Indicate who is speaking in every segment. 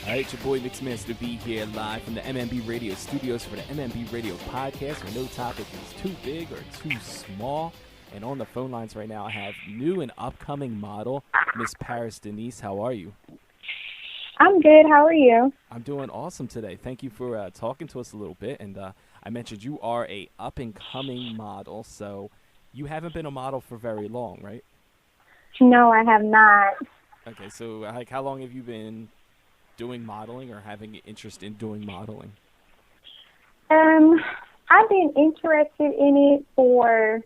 Speaker 1: All right, your boy Mixmaster V here, live from the MMB Radio studios for the MMB Radio podcast, where no topic is too big or too small. And on the phone lines right now, I have new and upcoming model, Miss Paris Deneice. How are you?
Speaker 2: I'm good. How are you?
Speaker 1: I'm doing awesome today. Thank you for talking to us a little bit. And I mentioned you are a up-and-coming model, so you haven't been a model for very long, right?
Speaker 2: No, I have not.
Speaker 1: Okay, so like, how long have you been doing modeling or having an interest in doing modeling?
Speaker 2: I've been interested in it for,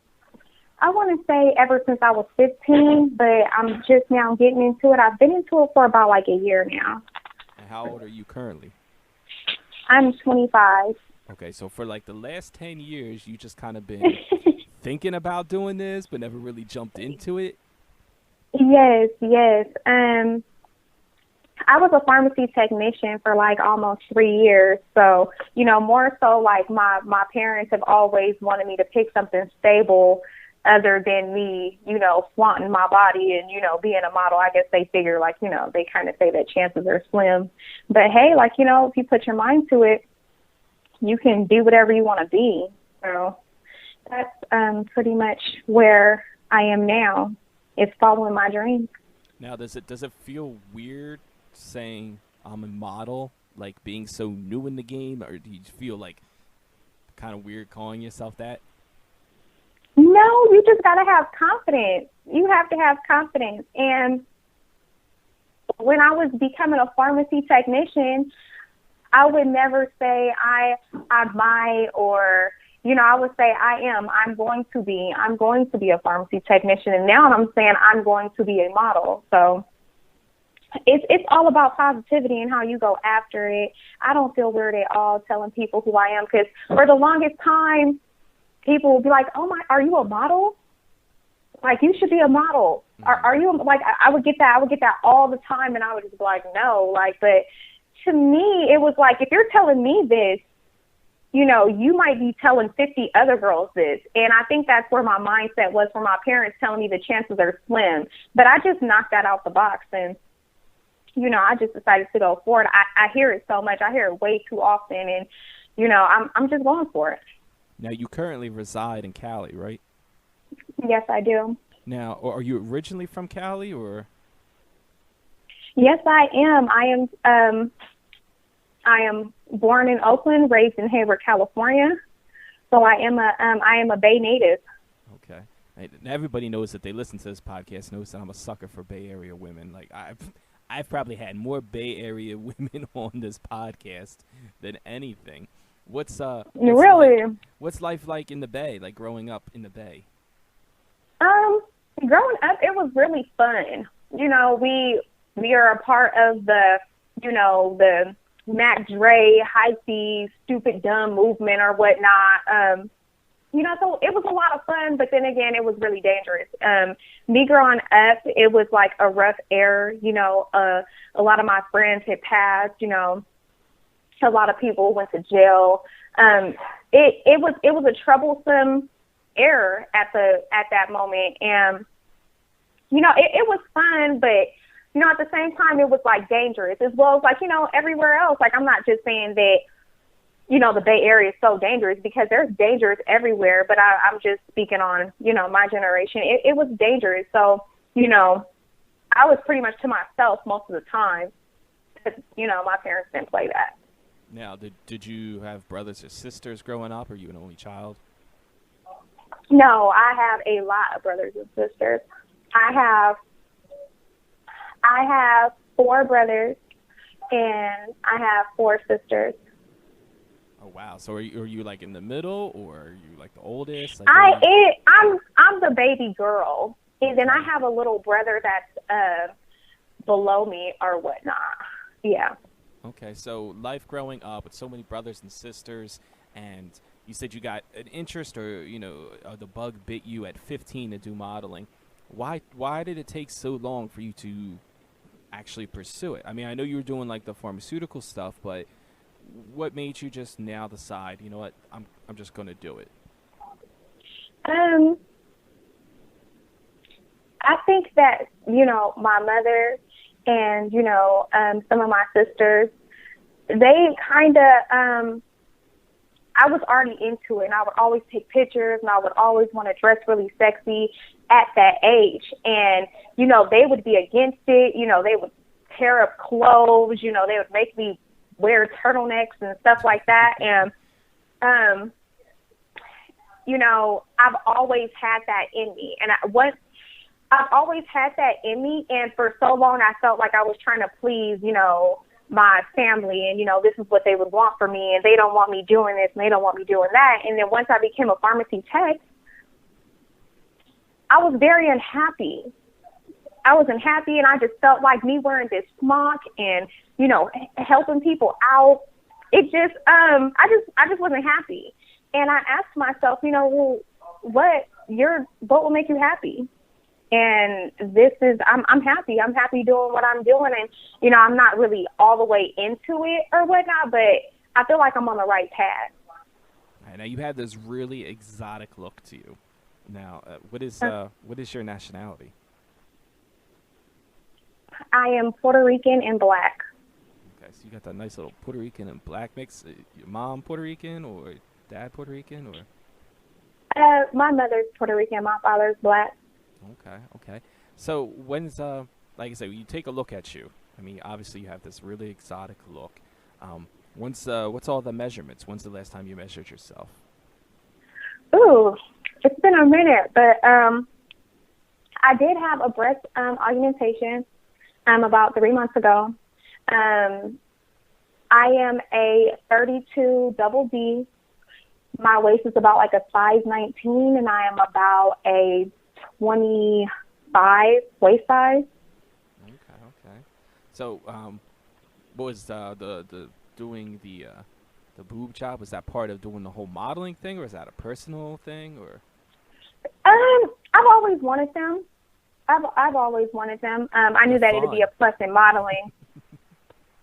Speaker 2: I want to say ever since I was 15, but I'm just now getting into it. I've been into it for about like a year now.
Speaker 1: And how old are you currently?
Speaker 2: I'm 25.
Speaker 1: Okay, so for like the last 10 years, you just kind of been thinking about doing this, but never really jumped into it?
Speaker 2: Yes. I was a pharmacy technician for like almost 3 years. So, more so like my parents have always wanted me to pick something stable other than me, flaunting my body and, being a model. I guess they figure like, they kind of say that chances are slim. But hey, like, if you put your mind to it, you can be whatever you want to be. So that's pretty much where I am now. It's following my dreams.
Speaker 1: Now, does it feel weird saying I'm a model, like being so new in the game, or do you feel like kind of weird calling yourself that?
Speaker 2: No, you just got to have confidence. You have to have confidence. And when I was becoming a pharmacy technician, I would never say I might, or I would say I'm going to be a pharmacy technician. And now I'm saying I'm going to be a model. So it's all about positivity and how you go after it. I don't feel weird at all telling people who I am, because for the longest time, people will be like, "Oh my, are you a model? Like, you should be a model. Are you like?" I would get that all the time, and I would just be like, "No." Like, but to me, it was like, if you're telling me this, you might be telling 50 other girls this. And I think that's where my mindset was, for my parents telling me the chances are slim. But I just knocked that out the box, and I just decided to go for it. I hear it so much. I hear it way too often, and, I'm just going for it.
Speaker 1: Now, you currently reside in Cali, right?
Speaker 2: Yes, I do.
Speaker 1: Now, are you originally from Cali, or?
Speaker 2: Yes, I am. I am born in Oakland, raised in Hayward, California. So I am a Bay native.
Speaker 1: Okay. Everybody knows that they listen to this podcast knows that I'm a sucker for Bay Area women. Like, I've probably had more Bay Area women on this podcast than anything. What's life like in the Bay? Like, growing up in the Bay?
Speaker 2: Growing up, it was really fun. We are a part of the Mac Dre, hypey, stupid, dumb movement or whatnot. So it was a lot of fun, but then again, it was really dangerous. Me growing up, it was like a rough era. A lot of my friends had passed. A lot of people went to jail. It was a troublesome era at that moment, and it was fun, but at the same time, it was like dangerous, as well as like everywhere else. Like, I'm not just saying that the Bay Area is so dangerous, because there's dangers everywhere, but I'm just speaking on my generation. It was dangerous, so I was pretty much to myself most of the time. Because, my parents didn't play that.
Speaker 1: Now, did you have brothers or sisters growing up, or are you an only child?
Speaker 2: No, I have a lot of brothers and sisters. I have 4 brothers, and I have 4 sisters.
Speaker 1: Oh, wow. So are you like in the middle, or are you like the oldest? Like,
Speaker 2: I'm the baby girl, and then I have a little brother that's below me or whatnot. Yeah.
Speaker 1: Okay, so life growing up with so many brothers and sisters, and you said you got an interest, or the bug bit you at 15 to do modeling. Why did it take so long for you to actually pursue it? I mean, I know you were doing like the pharmaceutical stuff, but what made you just now decide, you know what, I'm just going to do it?
Speaker 2: I think that, my mother and, some of my sisters, they kind of, I was already into it, and I would always take pictures, and I would always want to dress really sexy at that age. And, they would be against it. They would tear up clothes. They would make me wear turtlenecks and stuff like that. And, I've always had that in me. And I've always had that in me. And for so long, I felt like I was trying to please, my family, and, this is what they would want for me, and they don't want me doing this, and they don't want me doing that. And then once I became a pharmacy tech, I was very unhappy. And I just felt like me wearing this smock and, helping people out. It just, I just wasn't happy. And I asked myself, well, what will make you happy? And I'm happy. I'm happy doing what I'm doing. And, I'm not really all the way into it or whatnot, but I feel like I'm on the right path.
Speaker 1: All right, now, you have this really exotic look to you. Now, what is your nationality?
Speaker 2: I am Puerto Rican and black.
Speaker 1: Okay, so you got that nice little Puerto Rican and black mix. Your mom Puerto Rican or dad Puerto Rican? Or?
Speaker 2: My mother's Puerto Rican. My father's black.
Speaker 1: Okay. So when's like I said, you take a look at you. I mean, obviously you have this really exotic look. What's all the measurements? When's the last time you measured yourself?
Speaker 2: Ooh, it's been a minute, but I did have a breast augmentation about 3 months ago. I am a 32 double D. My waist is about like a size 19, and I am about a 25 waist size.
Speaker 1: Okay. So, what was the doing the boob job? Was that part of doing the whole modeling thing, or is that a personal thing, or?
Speaker 2: I've always wanted them. I've always wanted them. I knew that it'd be a plus in modeling.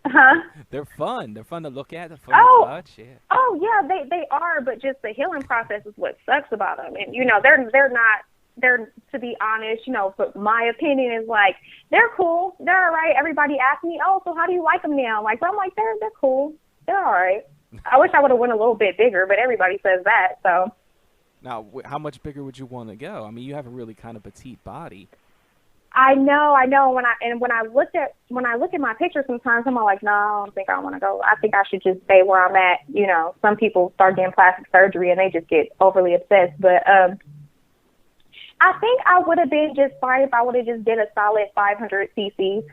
Speaker 2: Huh?
Speaker 1: They're fun. They're fun to look at. They're fun to touch. Yeah.
Speaker 2: Oh yeah, they are. But just the healing process is what sucks about them. And they're not. They're, to be honest, but my opinion is like, they're cool. They're all right. Everybody asks me, oh, so how do you like them now? Like, I'm like, they're cool. They're all right. I wish I would have went a little bit bigger, but everybody says that. So.
Speaker 1: Now, how much bigger would you want to go? I mean, you have a really kind of petite body.
Speaker 2: I know. When I look at my pictures, sometimes I'm like, no, I don't think I want to go. I think I should just stay where I'm at. Some people start getting plastic surgery and they just get overly obsessed. But I think I would have been just fine if I would have just did a solid 500 cc's.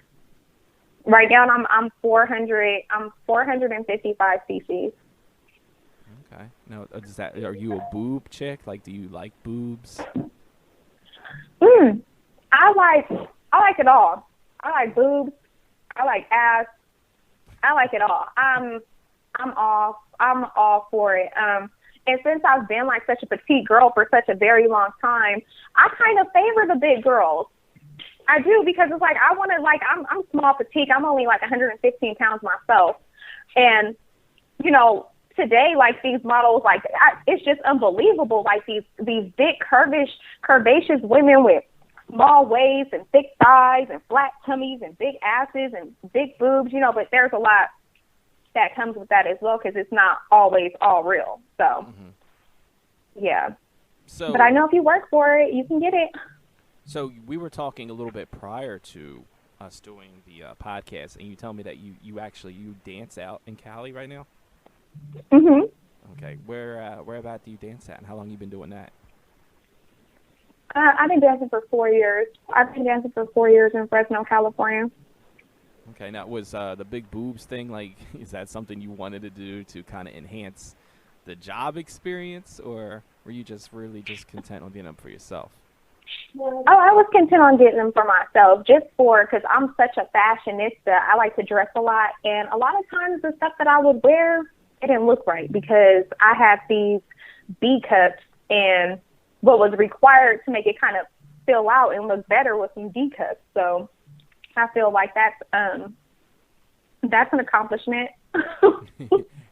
Speaker 2: Right now, I'm 400. I'm 455 cc's.
Speaker 1: Okay. Now, are you a boob chick? Like, do you like boobs?
Speaker 2: I like it all. I like boobs. I like ass. I like it all. I'm all for it. And since I've been like such a petite girl for such a very long time, I kind of favor the big girls. I do, because it's like I want to, like, I'm small petite. I'm only like 115 pounds myself. And, today, like, these models, like, it's just unbelievable. Like, these big curvaceous women with small waists and thick thighs and flat tummies and big asses and big boobs, but there's a lot that comes with that as well, because it's not always all real. So, yeah. So, but I know if you work for it, you can get it.
Speaker 1: So we were talking a little bit prior to us doing the podcast, and you tell me that you dance out in Cali right now?
Speaker 2: Mhm.
Speaker 1: Okay. Where about do you dance at, and how long you been doing that?
Speaker 2: I've been dancing for 4 years. I've been dancing for 4 years in Fresno, California.
Speaker 1: Okay. Now, was the big boobs thing, like, is that something you wanted to do to kind of enhance the job experience, or were you just really just content on getting them for yourself?
Speaker 2: Oh, I was content on getting them for myself, because I'm such a fashionista. I like to dress a lot, and a lot of times the stuff that I would wear, it didn't look right, because I have these B cups, and what was required to make it kind of fill out and look better was some D cups. So I feel like that's an accomplishment.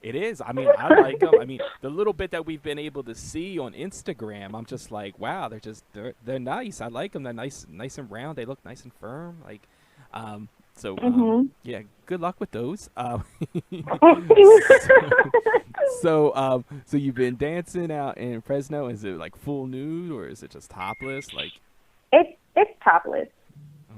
Speaker 1: It is. I mean, I like them. I mean, the little bit that we've been able to see on Instagram, I'm just like, wow, they're nice. I like them. They're nice and round. They look nice and firm. Like, So,
Speaker 2: Mhm.
Speaker 1: yeah, good luck with those.
Speaker 2: Thank you.
Speaker 1: So you've been dancing out in Fresno. Is it like full nude or is it just topless? Like,
Speaker 2: It's topless.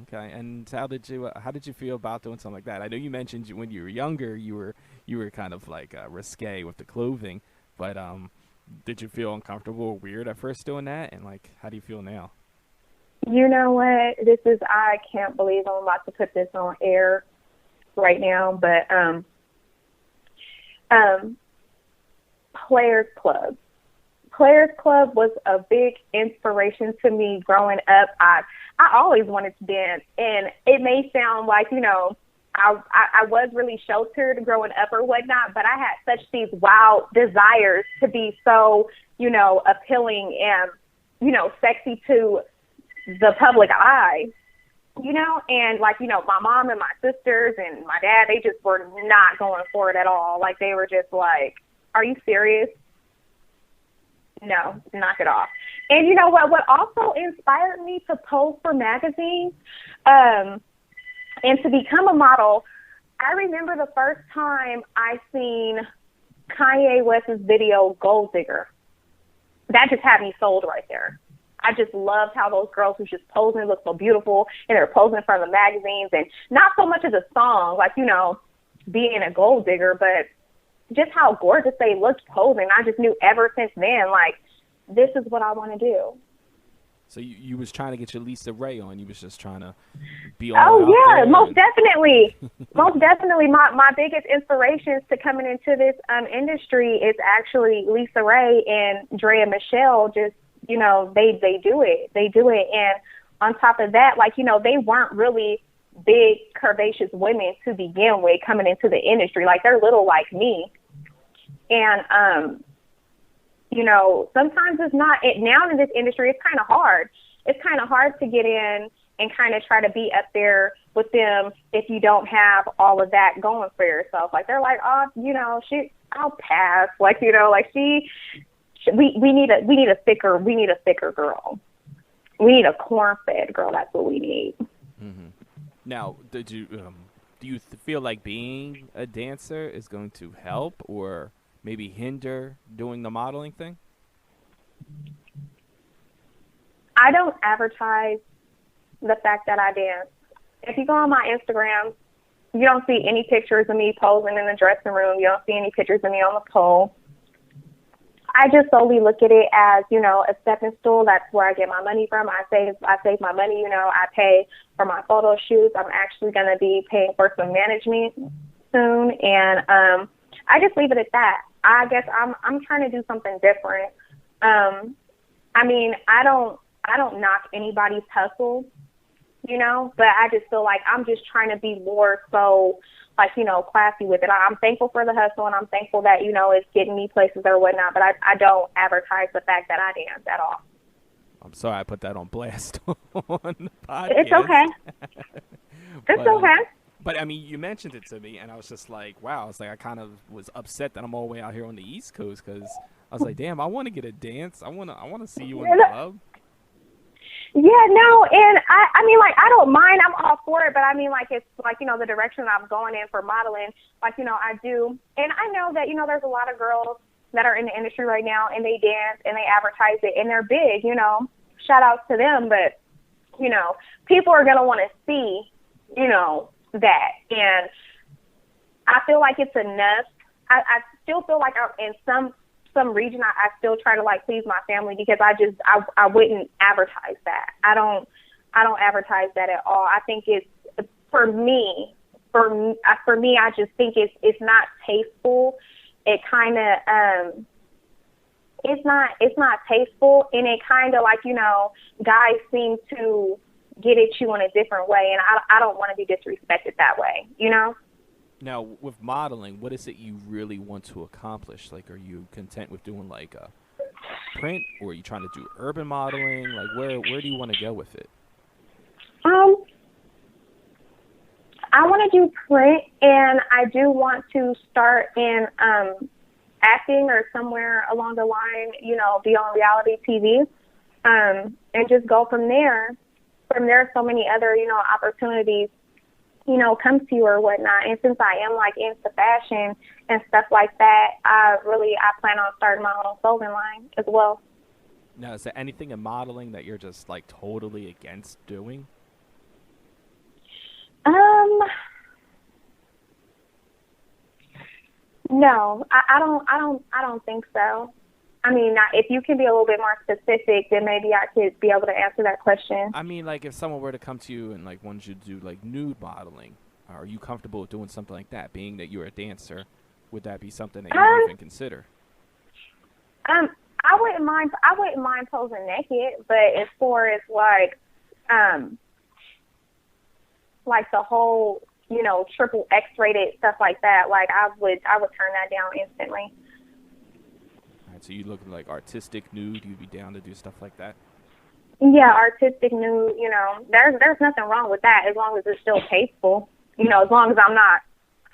Speaker 1: okay. And how did you feel about doing something like that? I know you mentioned when you were younger, you were kind of like risque with the clothing, but did you feel uncomfortable or weird at first doing that? And like, how do you feel now?
Speaker 2: You know what? I can't believe I'm about to put this on air right now, but um, Players Club. Players Club was a big inspiration to me growing up. I always wanted to dance, and it may sound like, I was really sheltered growing up or whatnot, but I had such these wild desires to be so, appealing and, sexy to the public eye, and like, my mom and my sisters and my dad, they just were not going for it at all. Like, they were just like, are you serious? No, knock it off. And you know what also inspired me to pose for magazines, and to become a model, I remember the first time I seen Kanye West's video, Gold Digger. That just had me sold right there. I just loved how those girls who just posing looked so beautiful, and they're posing in front of the magazines, and not so much as a song, like, being a gold digger, but just how gorgeous they looked posing. I just knew ever since then, like, this is what I want to do.
Speaker 1: So you was trying to get your Lisa Ray on. You was just trying to be on.
Speaker 2: Oh yeah, most definitely. Most definitely. My biggest inspirations to coming into this industry is actually Lisa Ray and Drea Michelle. Just, they do it. They do it. And on top of that, like, they weren't really big, curvaceous women to begin with coming into the industry. Like, they're little like me. And, sometimes it's not, now in this industry, it's kind of hard. It's kind of hard to get in and kind of try to be up there with them if you don't have all of that going for yourself. Like, they're like, oh, I'll pass. Like, we need a thicker girl. We need a corn-fed girl. That's what we need.
Speaker 1: Mm-hmm. Now, do you feel like being a dancer is going to help or maybe hinder doing the modeling thing?
Speaker 2: I don't advertise the fact that I dance. If you go on my Instagram, you don't see any pictures of me posing in the dressing room. You don't see any pictures of me on the pole. I just solely look at it as, a stepping stool. That's where I get my money from. I save my money. I pay for my photo shoots. I'm actually going to be paying for some management soon. And I just leave it at that. I guess I'm trying to do something different. I don't knock anybody's hustle, but I just feel like I'm just trying to be more so, like, classy with it. I'm thankful for the hustle, and I'm thankful that, it's getting me places or whatnot, but I don't advertise the fact that I dance at all.
Speaker 1: I'm sorry I put that on blast on the podcast.
Speaker 2: It's okay. It's okay.
Speaker 1: But, I mean, you mentioned it to me, and I was just like, wow. It's like I kind of was upset that I'm all the way out here on the East Coast because I was like, damn, I want to get a dance. I want to see you in the club.
Speaker 2: Yeah, no, and I don't mind. I'm all for it, but it's like, the direction I'm going in for modeling, like, I do. And I know that, there's a lot of girls that are in the industry right now, and they dance and they advertise it, and they're big, shout outs to them. But, people are going to want to see, that. And I feel like it's enough. I still feel like I'm in some region, I still try to, like, please my family, because I wouldn't advertise that. I don't advertise that at all. I think it's, for me, I just think it's not tasteful. It kind of, it's not tasteful, and it kind of, like, guys seem to get at you in a different way, and I don't want to be disrespected that way,
Speaker 1: Now, with modeling, what is it you really want to accomplish? Like, are you content with doing, like, a print, or are you trying to do urban modeling? Like, where do you want to go with it?
Speaker 2: I want to do print, and I do want to start in acting or somewhere along the line, be on reality TV, and just go from there. From there, so many other, opportunities comes to you or whatnot. And since I am like into fashion and stuff like that, I plan on starting my own clothing line as well.
Speaker 1: Now, is there anything in modeling that you're just like totally against doing?
Speaker 2: No, I don't think so. I mean, if you can be a little bit more specific, then maybe I could be able to answer that question.
Speaker 1: I mean, like, if someone were to come to you and, like, wanted you to do, like, nude modeling, are you comfortable with doing something like that? Being that you're a dancer, would that be something that you would even consider?
Speaker 2: I wouldn't mind posing naked, but as far as, like the whole, triple X-rated stuff like that, like, I would turn that down instantly.
Speaker 1: So you looking like artistic nude? You'd be down to do stuff like that?
Speaker 2: Yeah, artistic nude. There's nothing wrong with that as long as it's still tasteful. As long as I'm not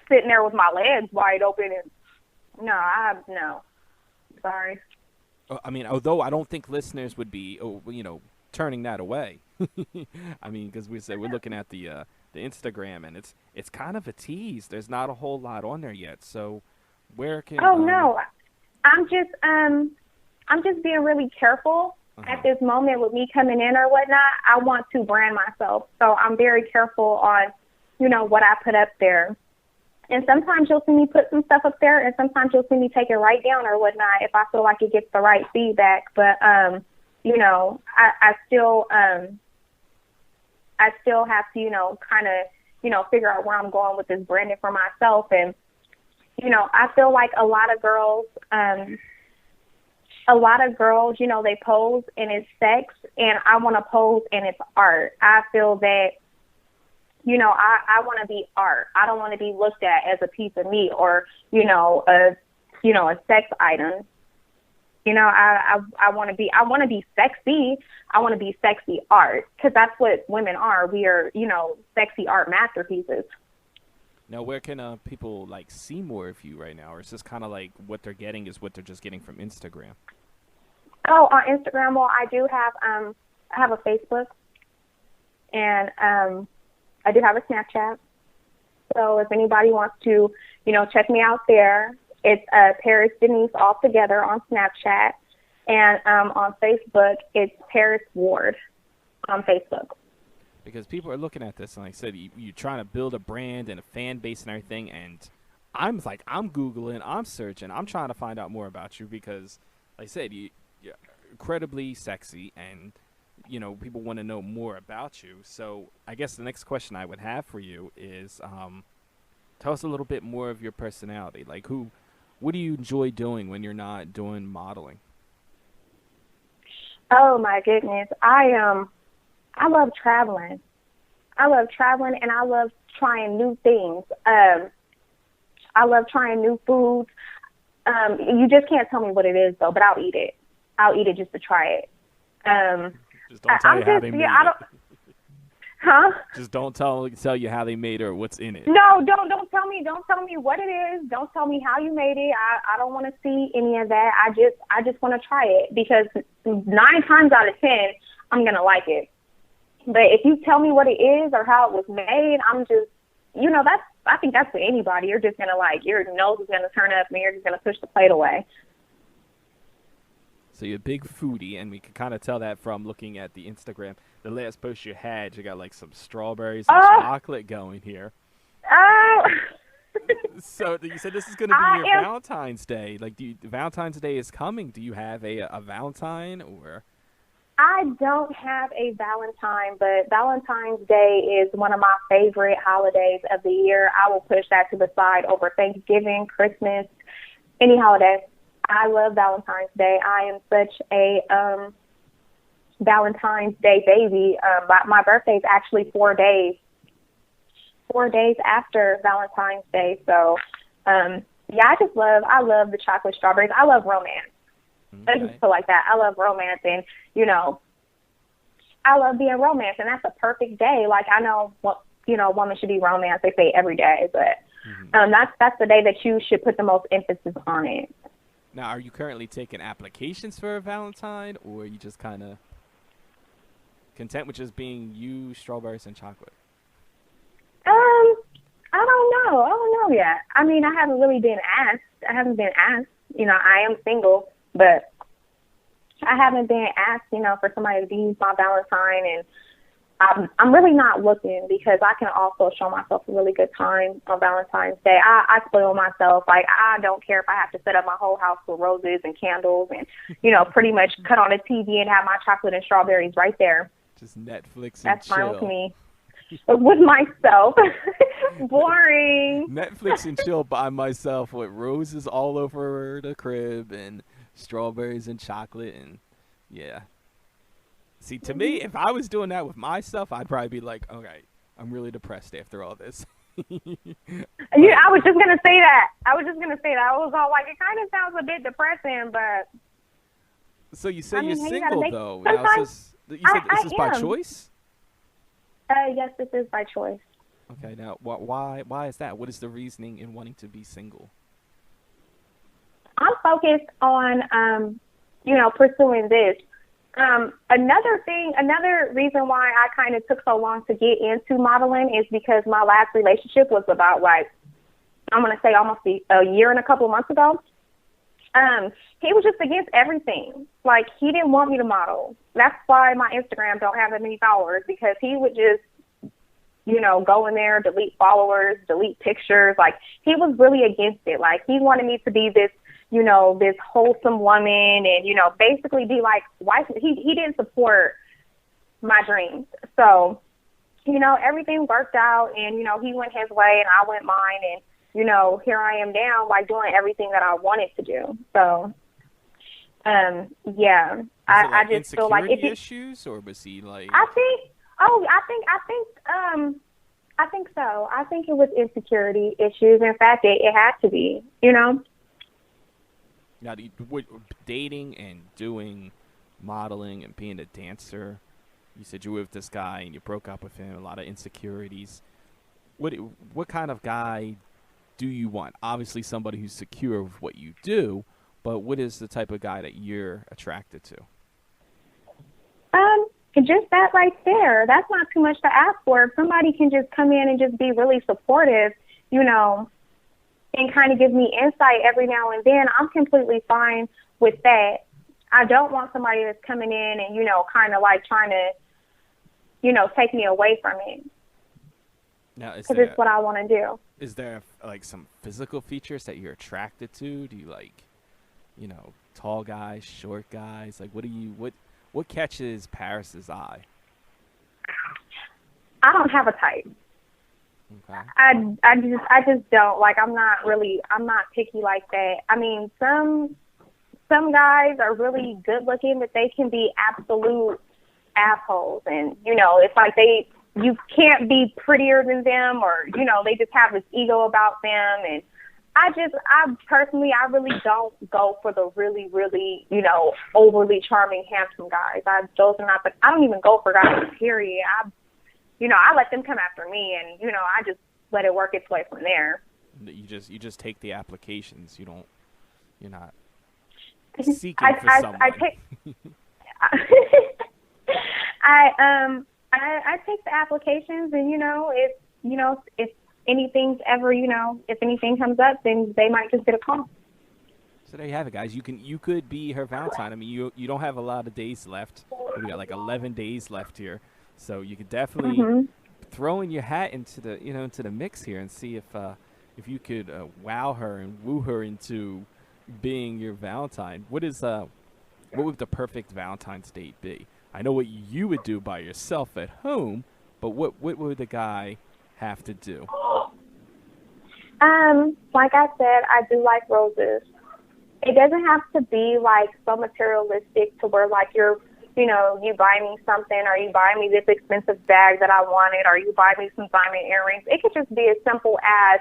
Speaker 2: sitting there with my legs wide open and no. Sorry.
Speaker 1: I mean, although I don't think listeners would be, turning that away. I mean, because we're looking at the Instagram and it's kind of a tease. There's not a whole lot on there yet. So where can?
Speaker 2: Oh no. I'm just being really careful at this moment with me coming in or whatnot. I want to brand myself, so I'm very careful on, what I put up there. And sometimes you'll see me put some stuff up there, and sometimes you'll see me take it right down or whatnot if I feel like it gets the right feedback. But I still have to, kind of, figure out where I'm going with this branding for myself. And I feel like a lot of girls, they pose and it's sex, and I want to pose and it's art. I feel that, I want to be art. I don't want to be looked at as a piece of meat or, a sex item. I want to be sexy. I want to be sexy art, because that's what women are. We are, sexy art masterpieces.
Speaker 1: Now, where can people like see more of you right now, or is this kind of like what they're getting is what they're just getting from Instagram?
Speaker 2: Oh, on Instagram, well, I do have I have a Facebook, and I do have a Snapchat. So if anybody wants to, check me out there, it's Paris Deneice all together on Snapchat, and on Facebook, it's Paris Ward on Facebook.
Speaker 1: Because people are looking at this, and like I said, you're trying to build a brand and a fan base and everything, and I'm Googling, I'm searching, I'm trying to find out more about you because, like I said, you're incredibly sexy, and, people want to know more about you. So I guess the next question I would have for you is tell us a little bit more of your personality. Like, what do you enjoy doing when you're not doing modeling?
Speaker 2: Oh, my goodness. I love traveling. And I love trying new things. I love trying new foods. You just can't tell me what it is, though, but I'll eat it. I'll eat it just to try it.
Speaker 1: Just don't tell you how they made it.
Speaker 2: Huh?
Speaker 1: Just don't tell you how they made it or what's in it.
Speaker 2: No, don't tell me what it is. Don't tell me how you made it. I don't want to see any of that. I just want to try it, because 9 times out of 10, I'm gonna like it. But if you tell me what it is or how it was made, I'm just, I think that's for anybody. You're just gonna your nose is gonna turn up and you're just gonna push the plate away.
Speaker 1: So you're a big foodie, and we can kind of tell that from looking at the Instagram. The last post you had, you got like some strawberries and chocolate going here.
Speaker 2: Oh.
Speaker 1: So you said this is going to be your Valentine's Day. Like, Valentine's Day is coming. Do you have a Valentine or?
Speaker 2: I don't have a Valentine, but Valentine's Day is one of my favorite holidays of the year. I will push that to the side over Thanksgiving, Christmas, any holiday. I love Valentine's Day. I am such a Valentine's Day baby. My birthday is actually 4 days after Valentine's Day. So, I love the chocolate strawberries. I love romance. Okay. I just feel like that. I love romance, and, I love being romance, and that's a perfect day. Like, I know what, a woman should be romance. They say every day, but that's the day that you should put the most emphasis on it.
Speaker 1: Now, are you currently taking applications for a Valentine, or are you just kind of content with just being you, strawberries, and chocolate?
Speaker 2: know yet. I mean, I haven't really been asked. I haven't been asked. You know, I am single, but I haven't been asked, you know, for somebody to be my Valentine. And I'm really not looking, because I can also show myself a really good time on Valentine's Day. I spoil myself. Like, I don't care if I have to set up my whole house with roses and candles and, you know, pretty much cut on a TV and have my chocolate and strawberries right there.
Speaker 1: Just Netflix and
Speaker 2: That's
Speaker 1: chill.
Speaker 2: fine with me. With myself. Boring.
Speaker 1: Netflix and chill by myself with roses all over the crib and strawberries and chocolate, and yeah. See, to me, if I was doing that with myself, I'd probably be like, okay, I'm really depressed after all this.
Speaker 2: Yeah, I was just going to say that. I was all like, it kind of sounds a bit depressing, but.
Speaker 1: So you say you're
Speaker 2: hey,
Speaker 1: single,
Speaker 2: you
Speaker 1: though. Now, you said this is by choice?
Speaker 2: Yes, this is by choice.
Speaker 1: Okay, now, why is that? What is the reasoning in wanting to be single?
Speaker 2: I'm focused on, you know, pursuing this. Another reason why I kind of took so long to get into modeling is because my last relationship was about, like, I'm going to say almost a year and a couple of months ago. He was just against everything. Like, he didn't want me to model. That's why my Instagram don't have that many followers, because he would just, you know, go in there, delete followers, delete pictures. Like, he was really against it. Like, he wanted me to be this, you know, this wholesome woman and, you know, basically be like wife. He didn't support my dreams. So, you know, everything worked out, and, you know, he went his way and I went mine, and, you know, here I am now, like, doing everything that I wanted to do. So, yeah,
Speaker 1: I
Speaker 2: just feel like if
Speaker 1: issues, or was he like?
Speaker 2: I think so. I think it was insecurity issues. In fact, it had to be, you know.
Speaker 1: Now, dating and doing modeling and being a dancer, you said you were with this guy and you broke up with him, a lot of insecurities. What kind of guy do you want? Obviously somebody who's secure with what you do, but what is the type of guy that you're attracted to?
Speaker 2: Just that right there. That's not too much to ask for. If somebody can just come in and just be really supportive, you know, and kind of give me insight every now and then, I'm completely fine with that. I don't want somebody that's coming in and, you know, kind of like trying to, you know, take me away from it.
Speaker 1: Now,
Speaker 2: because it's what I want to do.
Speaker 1: Is there like some physical features that you're attracted to? Do you like, you know, tall guys, short guys? Like, what catches Paris's eye?
Speaker 2: I don't have a type.
Speaker 1: Okay.
Speaker 2: I just don't. Like, I'm not picky like that. I mean, some guys are really good looking, but they can be absolute assholes. And, you know, it's like you can't be prettier than them, or, you know, they just have this ego about them. And I personally really don't go for the really, really, you know, overly charming, handsome guys. Those are not I don't even go for guys, period. I let them come after me, and, you know, I just let it work its way from there.
Speaker 1: You just take the applications. You're not seeking for someone.
Speaker 2: I take the applications, and, if anything's ever, if anything comes up, then they might just get a call.
Speaker 1: So there you have it, guys. You could be her Valentine. I mean, you don't have a lot of days left. We got like 11 days left here, so you could definitely throw in your hat into the mix here and see if you could wow her and woo her into being your Valentine. What would the perfect Valentine's date be? I know what you would do by yourself at home, but what would the guy have to do?
Speaker 2: Like I said, I do like roses. It doesn't have to be like so materialistic to where like you buy me something, or you buy me this expensive bag that I wanted, or you buy me some diamond earrings. It could just be as simple as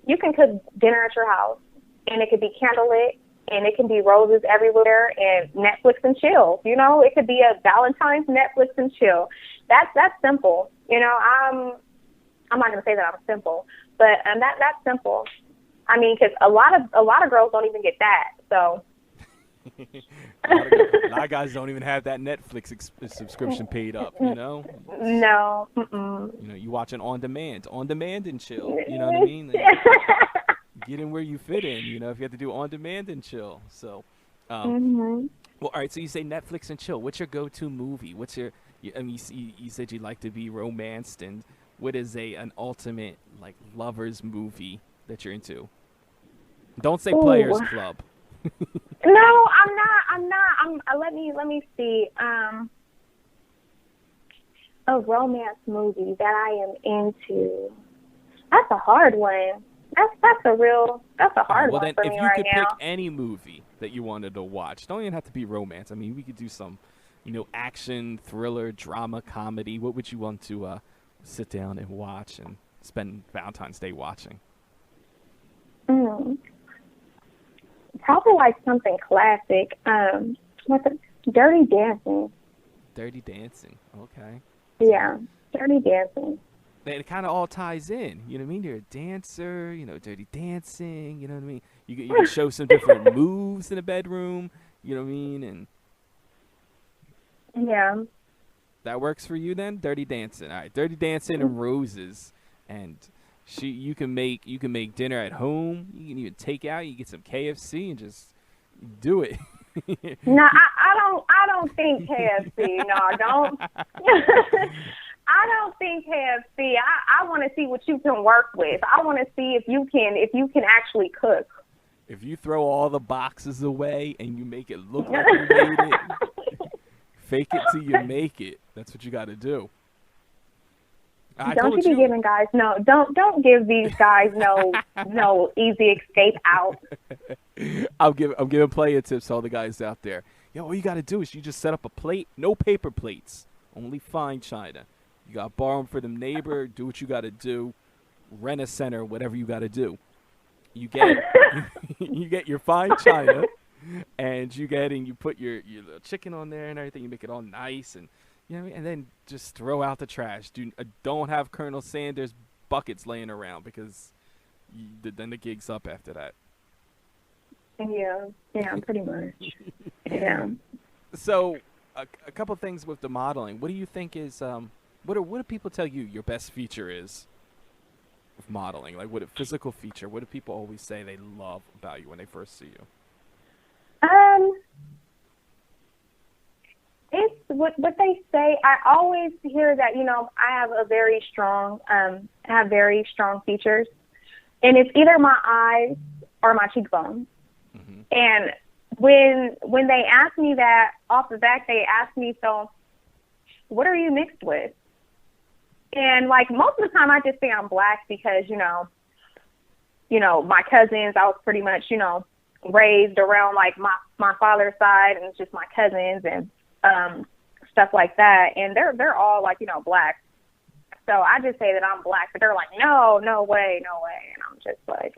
Speaker 2: you can cook dinner at your house, and it could be candlelit, and it can be roses everywhere, and Netflix and chill. It could be a Valentine's Netflix and chill. That's simple. I'm not going to say that I'm simple, but that's simple. I mean, because a lot of girls don't even get that. So
Speaker 1: A lot of guys don't even have that Netflix subscription paid up, you know?
Speaker 2: No. Mm-mm.
Speaker 1: You know, you watching on demand and chill. You know what I mean? Like, get in where you fit in, you know, if you have to do on demand and chill. So,
Speaker 2: Mm-hmm.
Speaker 1: well, all right, so you say Netflix and chill. What's your go-to movie? What's your, I mean, you said you like to be romanced, and what is an ultimate, like, lover's movie that you're into? Don't say Players
Speaker 2: Ooh.
Speaker 1: Club.
Speaker 2: No, I'm not. Let me see. A romance movie that I am into. That's a hard one. That's a hard
Speaker 1: Well,
Speaker 2: one
Speaker 1: then,
Speaker 2: for
Speaker 1: if
Speaker 2: me
Speaker 1: you
Speaker 2: right
Speaker 1: could
Speaker 2: now.
Speaker 1: pick any movie that you wanted to watch, don't even have to be romance. I mean, we could do some, you know, action, thriller, drama, comedy. What would you want to sit down and watch and spend Valentine's Day watching?
Speaker 2: Mm. Probably like something classic. What's it? Dirty Dancing.
Speaker 1: Dirty Dancing. Okay.
Speaker 2: Yeah, Dirty Dancing.
Speaker 1: It kind of all ties in. You know what I mean? You're a dancer, you know, Dirty Dancing. You know what I mean? You can show some different moves in the bedroom. You know what I mean? And
Speaker 2: Yeah.
Speaker 1: that works for you then? Dirty Dancing. All right, Dirty Dancing and Roses. And you can make dinner at home. You can even take out. You get some KFC and just do it.
Speaker 2: No, I don't think KFC. No, I don't. I don't think KFC. I want to see what you can work with. I want to see if you can actually cook.
Speaker 1: If you throw all the boxes away and you make it look like you made it, fake it till you make it. That's what you got to do.
Speaker 2: Don't you be giving guys don't give these guys no easy escape out.
Speaker 1: I'm giving player tips to all the guys out there. Yo, all you got to do is you just set up a plate, no paper plates, only fine china. You got to borrow them for them neighbor, do what you got to do, rent a center, whatever you got to do. You get you get your fine china, and you put your little chicken on there and everything. You make it all nice, and you know what I mean? And then just throw out the trash. Don't have Colonel Sanders buckets laying around because then the gig's up after that.
Speaker 2: Yeah, pretty much. Yeah.
Speaker 1: So, a couple things with the modeling. What do you think is what do people tell you your best feature is of modeling? Like, what a physical feature? What do people always say they love about you when they first see you?
Speaker 2: It's what they say. I always hear that, you know, I have very strong features, and it's either my eyes or my cheekbones.
Speaker 1: Mm-hmm.
Speaker 2: And when they ask me that off the back, they ask me, so what are you mixed with? And like most of the time, I just say I'm black because you know, my cousins. I was pretty much, you know, raised around like my father's side, and it's just my cousins and stuff like that, and they're all like, you know, black. So I just say that I'm black, but they're like, no way, and I'm just like,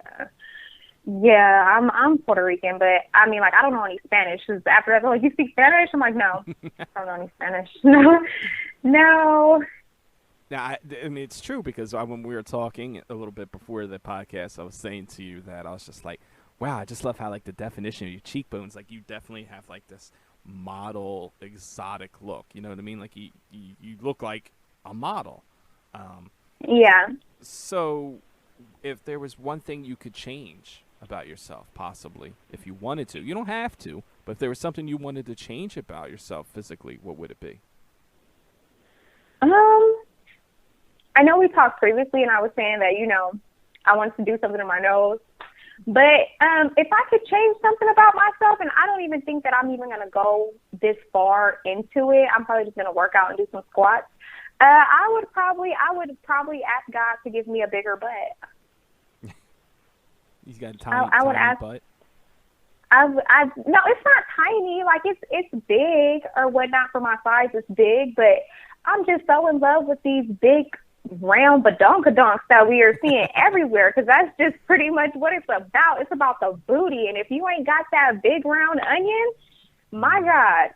Speaker 2: yeah, I'm Puerto Rican, but I mean, like, I don't know any Spanish. Cause after that, they're like, you speak Spanish? I'm like, no, I don't know any Spanish. No.
Speaker 1: Now, I mean, it's true because when we were talking a little bit before the podcast, I was saying to you that I was just like, wow, I just love how, like, the definition of your cheekbones, like, you definitely have, like, this model exotic look. You know what I mean? Like, you look like a model.
Speaker 2: Yeah.
Speaker 1: So, if there was one thing you could change about yourself, possibly, if you wanted to, you don't have to, but if there was something you wanted to change about yourself physically, what would it be?
Speaker 2: I know we talked previously, and I was saying that, you know, I wanted to do something to my nose. But if I could change something about myself, and I don't even think that I'm even going to go this far into it, I'm probably just going to work out and do some squats. I would probably ask God to give me a bigger butt.
Speaker 1: He's got a tiny butt.
Speaker 2: No, it's not tiny. Like it's big or whatnot for my size. It's big, but I'm just so in love with these big round badonkadonks that we are seeing everywhere, because that's just pretty much what it's about. It's about the booty, and if you ain't got that big round onion, my God.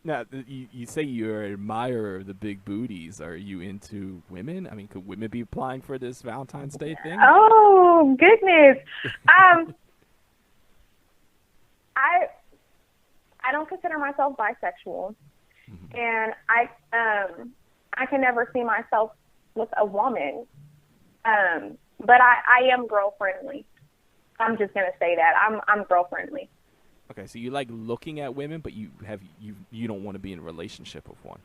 Speaker 1: Now, you say you're an admirer of the big booties. Are you into women? I mean, could women be applying for this Valentine's Day thing?
Speaker 2: Oh, goodness. I don't consider myself bisexual, and I can never see myself with a woman. But I am girl friendly. I'm just gonna say that I'm girl friendly.
Speaker 1: Okay, so you like looking at women, but you don't want to be in a relationship with one.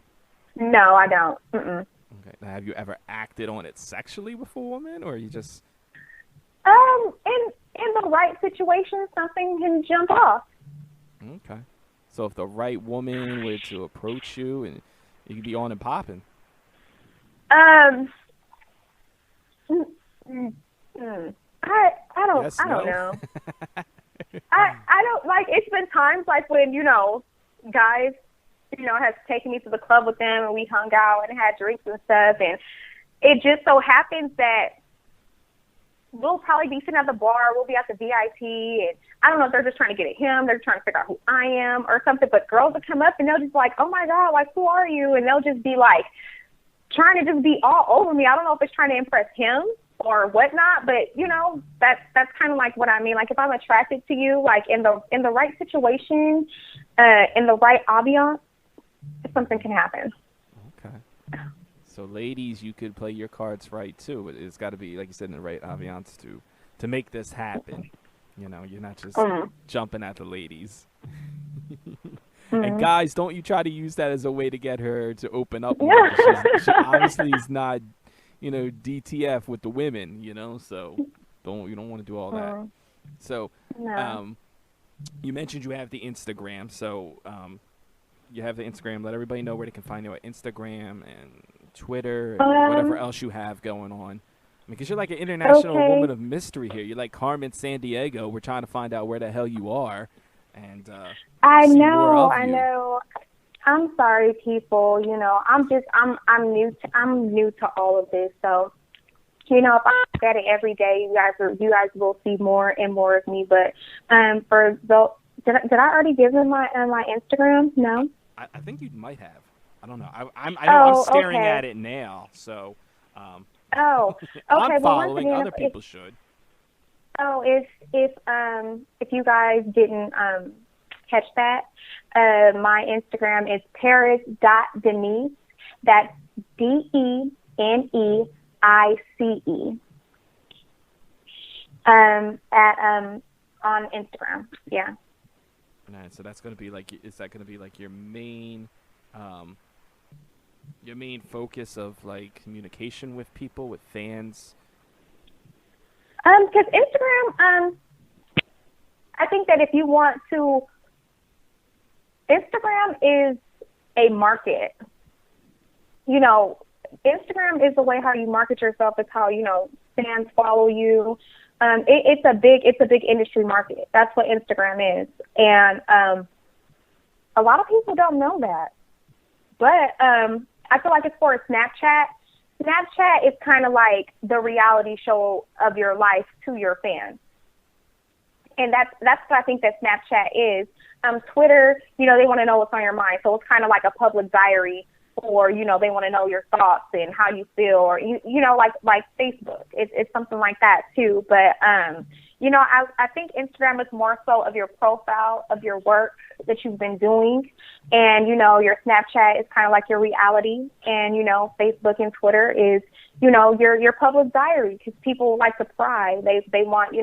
Speaker 2: No, I don't. Mm-mm.
Speaker 1: Okay. Now, have you ever acted on it sexually with a woman, or you just?
Speaker 2: In the right situation, something can jump off.
Speaker 1: Okay. So if the right woman were to approach you, and you could be on and popping.
Speaker 2: I don't
Speaker 1: Yes,
Speaker 2: I don't
Speaker 1: no?
Speaker 2: know. I don't like. It's been times like when guys has taken me to the club with them and we hung out and had drinks and stuff, and it just so happens that we'll probably be sitting at the bar, we'll be at the VIP, and I don't know if they're just trying to get at him, they're trying to figure out who I am or something, but girls will come up and they'll just be like, oh my God, like, who are you? And they'll just be like, trying to just be all over me. I don't know if it's trying to impress him or whatnot, but that's kind of like what I mean. Like if I'm attracted to you, like in the right situation, in the right ambiance, something can happen.
Speaker 1: Okay. So ladies, you could play your cards right too, but it's got to be, like you said, in the right ambiance to make this happen. You're not just jumping at the ladies. And guys, don't you try to use that as a way to get her to open up more. She obviously is not, DTF with the women, so you don't want to do all that. So,
Speaker 2: No.
Speaker 1: you mentioned you have the Instagram, so you have the Instagram. Let everybody know where they can find you at Instagram and Twitter and whatever else you have going on. Because you're like an international woman of mystery here. You're like Carmen Sandiego. We're trying to find out where the hell you are. And
Speaker 2: I
Speaker 1: see
Speaker 2: know,
Speaker 1: more of
Speaker 2: I
Speaker 1: you.
Speaker 2: know. I'm sorry, people. I'm new to all of this. So, if I look at it every day, you guys will see more and more of me. But did I already give them my Instagram? No.
Speaker 1: I think you might have. I don't know. I know I'm staring at it now, so.
Speaker 2: Oh, okay.
Speaker 1: I'm
Speaker 2: Well, once
Speaker 1: following.
Speaker 2: again,
Speaker 1: Other people should.
Speaker 2: Oh, if you guys didn't catch that, my Instagram is paris.deneice. That's DENEICE. On Instagram. Yeah.
Speaker 1: Right, so that's gonna be like. Is that gonna be like your main focus of like communication with people, with fans?
Speaker 2: Because Instagram, I think that if you want to, Instagram is a market. Instagram is the way how you market yourself. It's how, fans follow you. It's a big industry market. That's what Instagram is. And a lot of people don't know that. But I feel like as far as Snapchat is kind of like the reality show of your life to your fans. And that's what I think that Snapchat is. Twitter, they want to know what's on your mind. So it's kind of like a public diary, or, they want to know your thoughts and how you feel, or, like Facebook. It's something like that too. But, I think Instagram is more so of your profile, of your work that you've been doing. And, your Snapchat is kind of like your reality. And, Facebook and Twitter is, your public diary, because people like to pry. They want,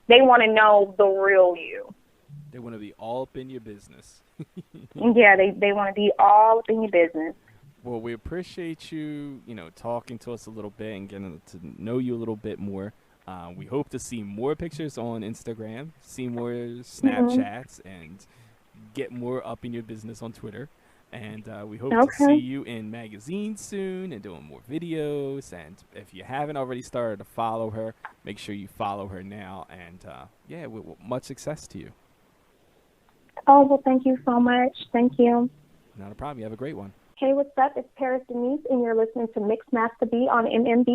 Speaker 2: they want to know the real you.
Speaker 1: They want to be all up in your business.
Speaker 2: Yeah, they want to be all up in your business.
Speaker 1: Well, we appreciate you, talking to us a little bit and getting to know you a little bit more. We hope to see more pictures on Instagram, see more Snapchats, and get more up in your business on Twitter. And we hope to see you in magazines soon and doing more videos. And if you haven't already started to follow her, make sure you follow her now. And, much success to you.
Speaker 2: Oh, well, thank you so much. Thank you.
Speaker 1: Not a problem. You have a great one.
Speaker 2: Hey, what's up? It's Paris Deneice, and you're listening to Mix Masta B on MMB